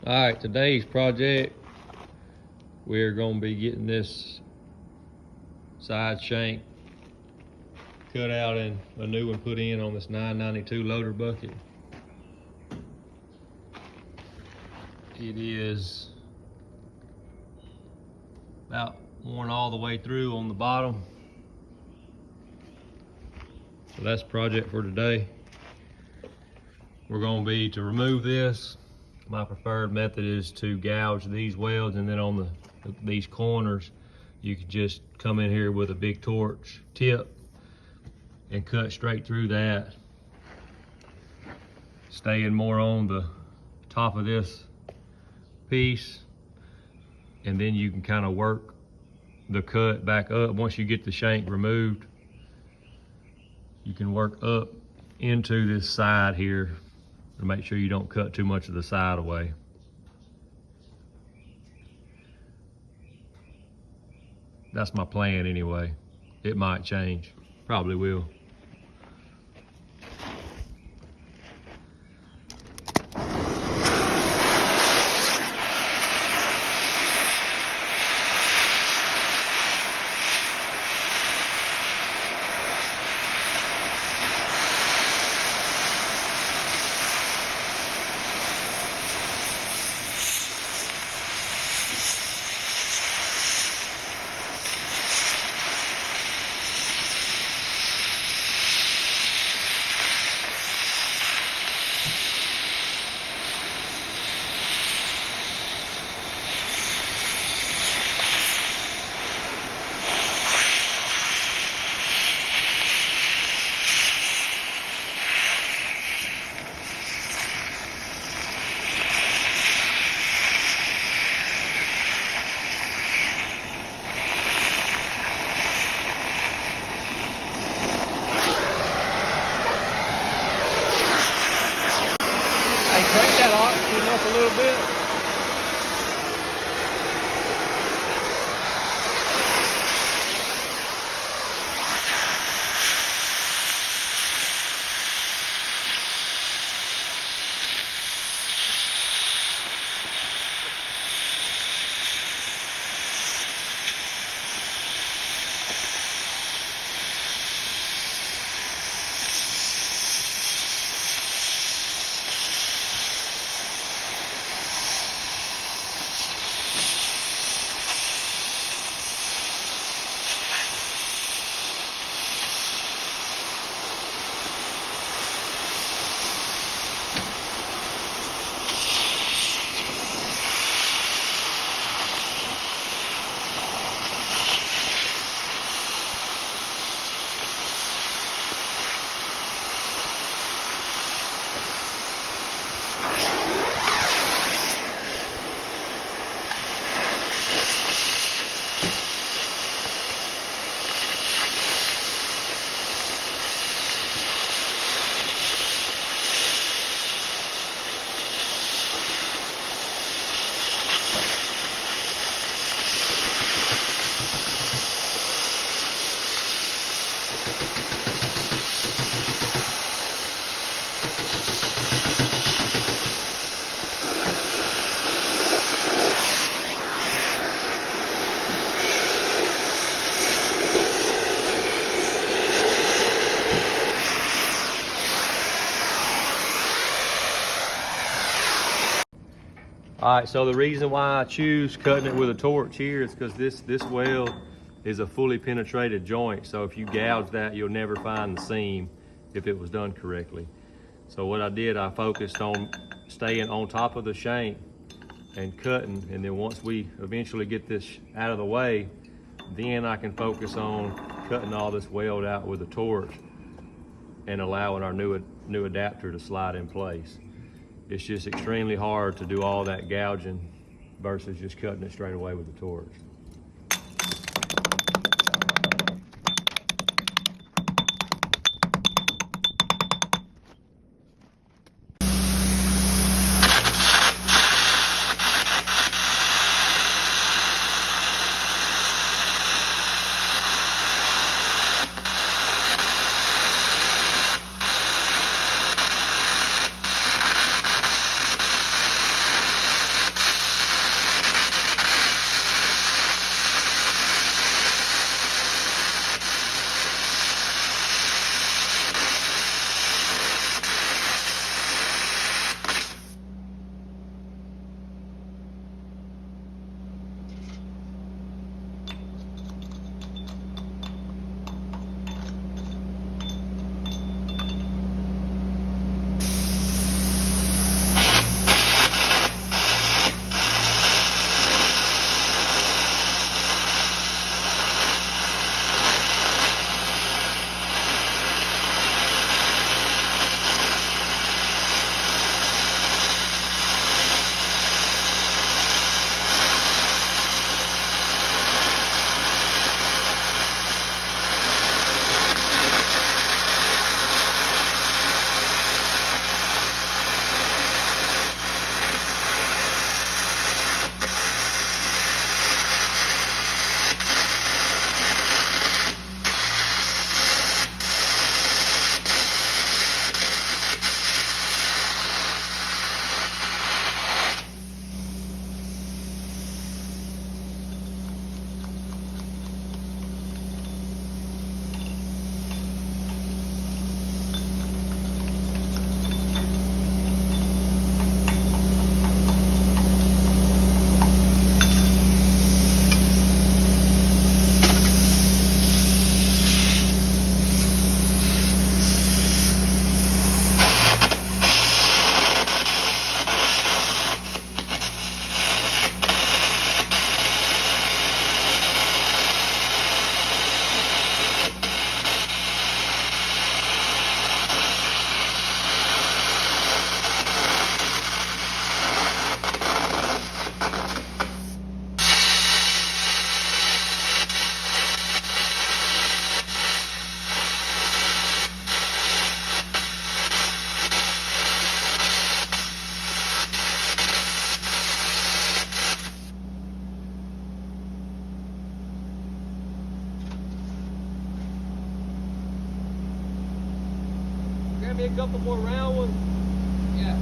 Alright, today's project, we're going to be getting this side shank cut out and a new one put in on this 992 loader bucket. It is about worn all the way through on the bottom. So that's the project for today. We're going to be to remove this. My preferred method is to gouge these welds, and then on these corners you can just come in here with a big torch tip and cut straight through that, staying more on the top of this piece, and then you can kind of work the cut back up. Once you get the shank removed, you can work up into this side here to make sure you don't cut too much of the side away. That's my plan anyway. It might change, probably will. Crank that oxygen up a little bit. All right, so the reason why I choose cutting it with a torch here is because this weld is a fully penetrated joint. So if you gouge that, you'll never find the seam if it was done correctly. So what I did, I focused on staying on top of the shank and cutting, and then once we eventually get this out of the way, then I can focus on cutting all this weld out with a torch and allowing our new adapter to slide in place. It's just extremely hard to do all that gouging versus just cutting it straight away with the torch. me a couple more round ones? Yeah.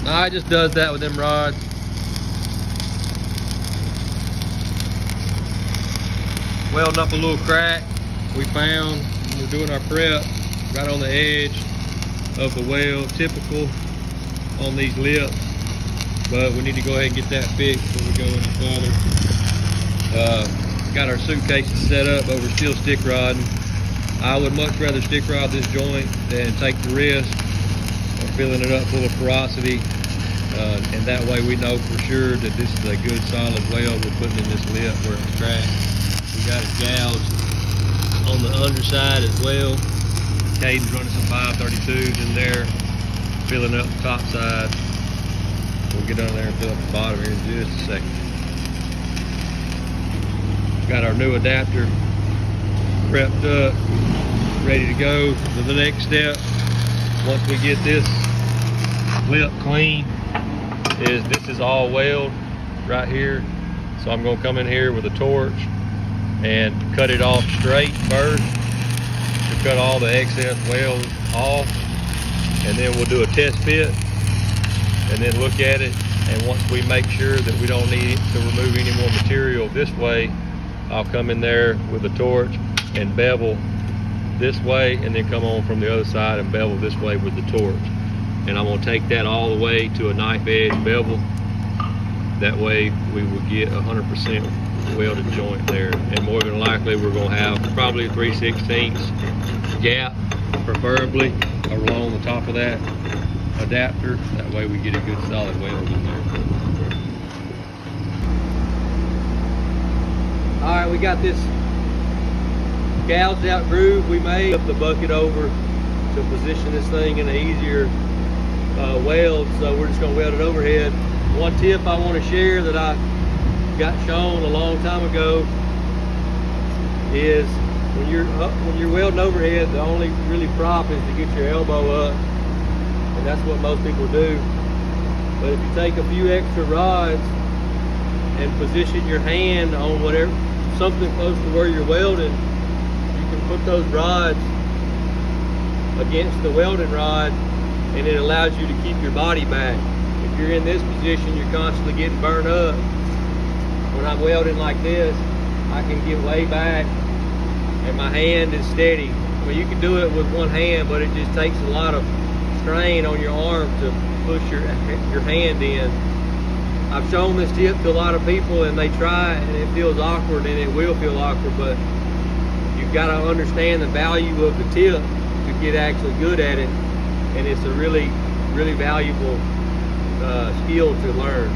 No, it just does that with them rods. Welding up a little crack we found when we're doing our prep right on the edge of the weld, typical on these lips, but we need to go ahead and get that fixed before we go any further. Got our suitcases set up, but we're still stick rodding. I would much rather stick rod this joint than take the risk of filling it up full of porosity, and that way we know for sure that this is a good solid weld we're putting in this lip where it's cracked. We got it gouged on the underside as well. Caden's running some 532s in there, filling up the top side. We'll get under there and fill up the bottom here in just a second. Got our new adapter prepped up, ready to go to the next step. Once we get this lip clean, this is all weld right here. So I'm gonna come in here with a torch and cut it off straight first to cut all the excess weld off, and then we'll do a test fit and then look at it. And once we make sure that we don't need to remove any more material this way, I'll come in there with a torch and bevel this way and then come on from the other side and bevel this way with the torch. And I'm gonna take that all the way to a knife edge bevel. That way we will get 100% welded joint there. And more than likely we're gonna have probably a 3/16 gap, preferably along the top of that adapter. That way we get a good solid weld in there. All right, we got this gouged out groove we made. Up the bucket over to position this thing in an easier weld, so we're just gonna weld it overhead. One tip I want to share that I got shown a long time ago is when you're welding overhead, the only really prop is to get your elbow up, and that's what most people do. But if you take a few extra rods and position your hand on whatever, something close to where you're welding, you can put those rods against the welding rod, and it allows you to keep your body back. If you're in this position, you're constantly getting burned up. When I'm welding like this, I can get way back and my hand is steady. I mean, you can do it with one hand, but it just takes a lot of strain on your arm to push your hand in. I've shown this tip to a lot of people and they try it and it feels awkward, and it will feel awkward, but you've got to understand the value of the tip to get actually good at it. And it's a really, really valuable skill to learn.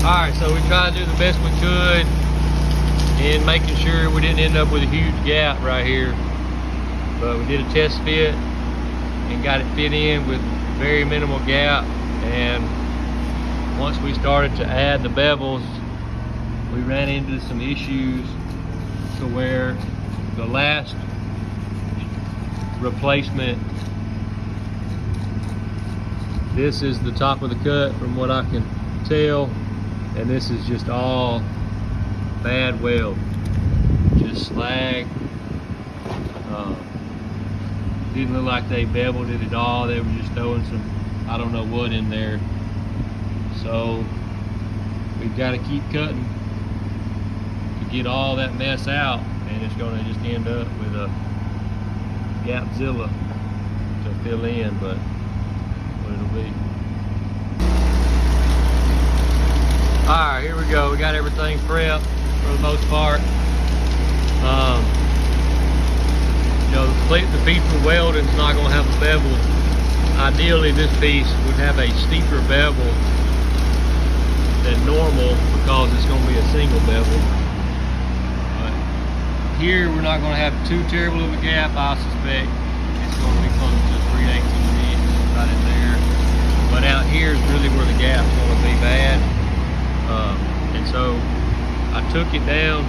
Alright, so we tried to do the best we could in making sure we didn't end up with a huge gap right here. But we did a test fit and got it fit in with very minimal gap. And once we started to add the bevels, we ran into some issues to where the last replacement, this is the top of the cut from what I can tell, and this is just all bad weld, just slag. Didn't look like they beveled it at all. They were just throwing some, I don't know what in there. So we've got to keep cutting to get all that mess out, and it's going to just end up with a Gapzilla to fill in, but what it'll be. Alright, here we go. We got everything prepped for the most part. You know, the piece for welding is not going to have a bevel. Ideally, this piece would have a steeper bevel than normal because it's going to be a single bevel. But here, we're not going to have too terrible of a gap, I suspect. It's going to be close to 3/8 of an inch right in there. But out here is really where the gap's going to be bad. And so I took it down,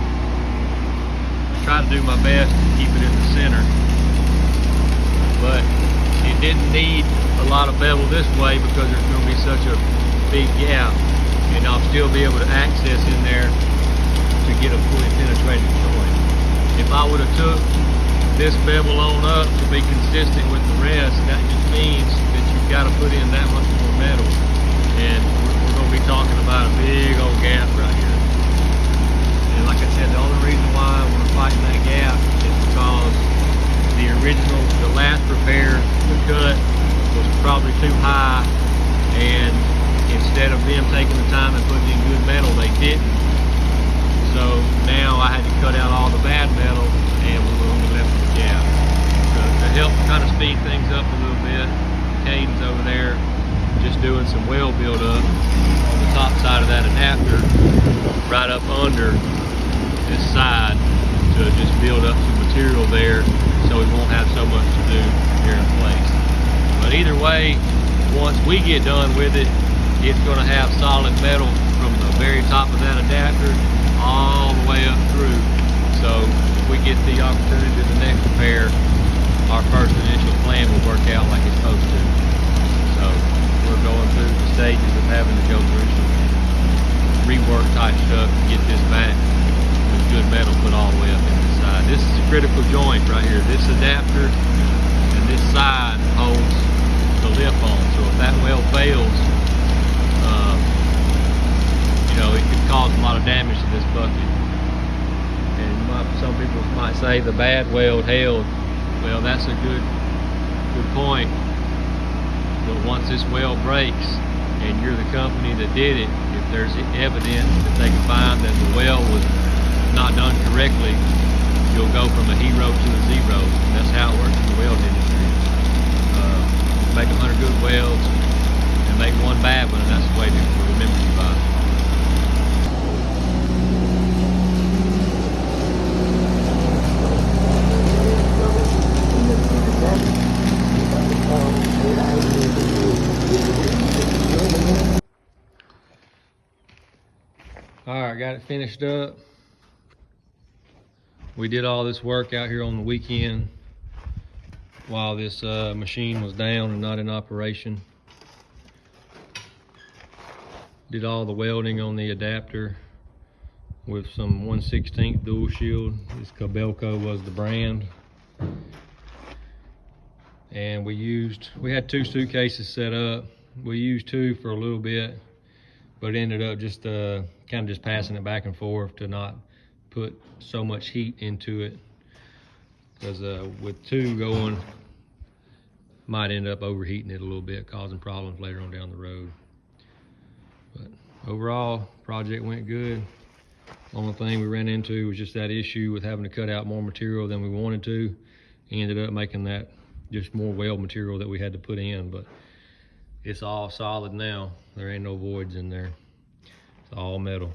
tried to do my best to keep it in the center, but it didn't need a lot of bevel this way because there's going to be such a big gap, and I'll still be able to access in there to get a fully penetrated joint. If I would have took this bevel on up to be consistent with the rest, that just means that you've got to put in that much more metal, and we're going to be talking about a big old gap right here. And like I said, the only reason why we're fighting that gap is because the last repair, the cut was probably too high, and instead of them taking the time and putting in good metal, they didn't. So now I had to cut out all the bad metal, and we were only left with the gap. So to help kind of speed things up a little bit, Caden's over there just doing some weld build up on the top side of that adapter, right up under this side, to just build up some material there so we won't have so much to do here in place. But either way, once we get done with it, it's going to have solid metal from the very top of that adapter all the way up through. So if we get the opportunity to the next repair, our first initial plan will work out like it's supposed to. So we're going through the stages of having to go through some rework type stuff to get this back with good metal put all the way up in the side. This is a critical joint right here. This adapter and this side holds the lip on. So if that weld fails, you know, it could cause a lot of damage to this bucket. And some people might say the bad weld held. Well, that's a good point. But once this weld breaks and you're the company that did it, if there's evidence that they can find that the weld was not done correctly, you'll go from a hero to a zero. And that's how it works in the weld industry. Make 100 good welds and make one bad one, and that's the way to remember you by. Alright, got it finished up. We did all this work out here on the weekend while this machine was down and not in operation. Did all the welding on the adapter with some 1/16 dual shield. This Cabelco was the brand. And we had 2 suitcases set up. We used 2 for a little bit, but ended up just kind of just passing it back and forth to not put so much heat into it, because with 2 going, might end up overheating it a little bit, causing problems later on down the road. But overall, project went good. Only thing we ran into was just that issue with having to cut out more material than we wanted to. Ended up making that just more weld material that we had to put in, but it's all solid now. There ain't no voids in there. It's all metal.